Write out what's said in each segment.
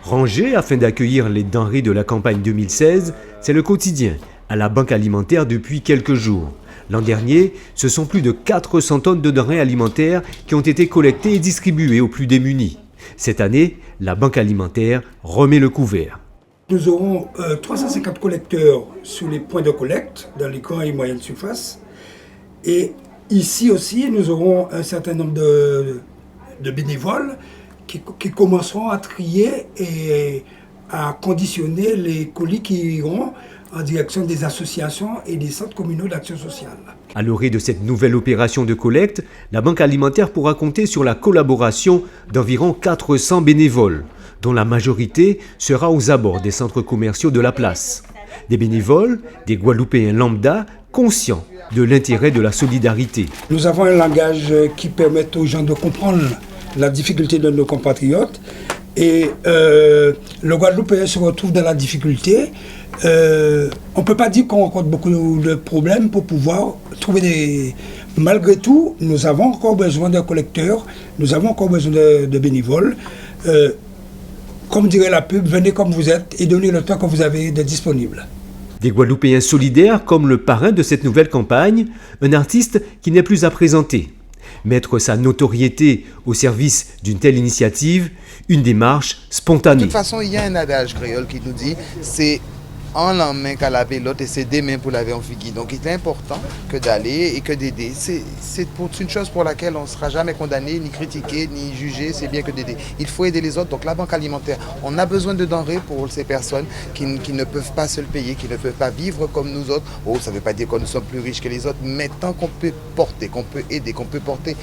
Rangé afin d'accueillir les denrées de la campagne 2016, c'est le quotidien à la Banque alimentaire depuis quelques jours. L'an dernier, ce sont plus de 400 tonnes de denrées alimentaires qui ont été collectées et distribuées aux plus démunis. Cette année, la Banque alimentaire remet le couvert. Nous aurons 350 collecteurs sur les points de collecte dans les grandes et moyennes surfaces. Et ici aussi, nous aurons un certain nombre de bénévoles qui commenceront à trier et à conditionner les colis qui iront en direction des associations et des centres communaux d'action sociale. À l'orée de cette nouvelle opération de collecte, la Banque alimentaire pourra compter sur la collaboration d'environ 400 bénévoles, dont la majorité sera aux abords des centres commerciaux de la place. Des bénévoles, des Guadeloupéens lambda, conscients de l'intérêt de la solidarité. Nous avons un langage qui permet aux gens de comprendre la difficulté de nos compatriotes et le Guadeloupéen se retrouve dans la difficulté. On ne peut pas dire qu'on rencontre beaucoup de problèmes pour pouvoir trouver des... Malgré tout, nous avons encore besoin de collecteurs, nous avons encore besoin de bénévoles. Comme dirait la pub, venez comme vous êtes et donnez le temps que vous avez de disponible. Des Guadeloupéens solidaires comme le parrain de cette nouvelle campagne, un artiste qui n'est plus à présenter. Mettre sa notoriété au service d'une telle initiative, une démarche spontanée. De toute façon, il y a un adage créole qui nous dit c'est en la main qu'à laver l'autre et c'est des mains pour laver en figuier. Donc il est important que d'aller et que d'aider. C'est une chose pour laquelle on ne sera jamais condamné, ni critiqué, ni jugé, c'est bien que d'aider. Il faut aider les autres. Donc la Banque alimentaire, on a besoin de denrées pour ces personnes qui ne peuvent pas se le payer, qui ne peuvent pas vivre comme nous autres. Oh, ça ne veut pas dire que nous sommes plus riches que les autres, mais tant qu'on peut porter, qu'on peut aider, qu'on peut porter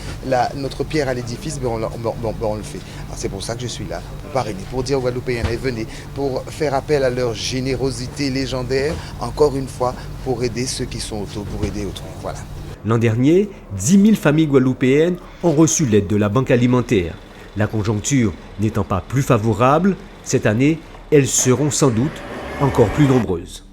notre pierre à l'édifice, on le fait. C'est pour ça que je suis là, pour parrainer, pour dire aux Guadeloupéens, venez, pour faire appel à leur générosité légendaire, encore une fois, pour aider ceux qui sont autour, pour aider autrui. Voilà. L'an dernier, 10 000 familles guadeloupéennes ont reçu l'aide de la Banque alimentaire. La conjoncture n'étant pas plus favorable, cette année, elles seront sans doute encore plus nombreuses.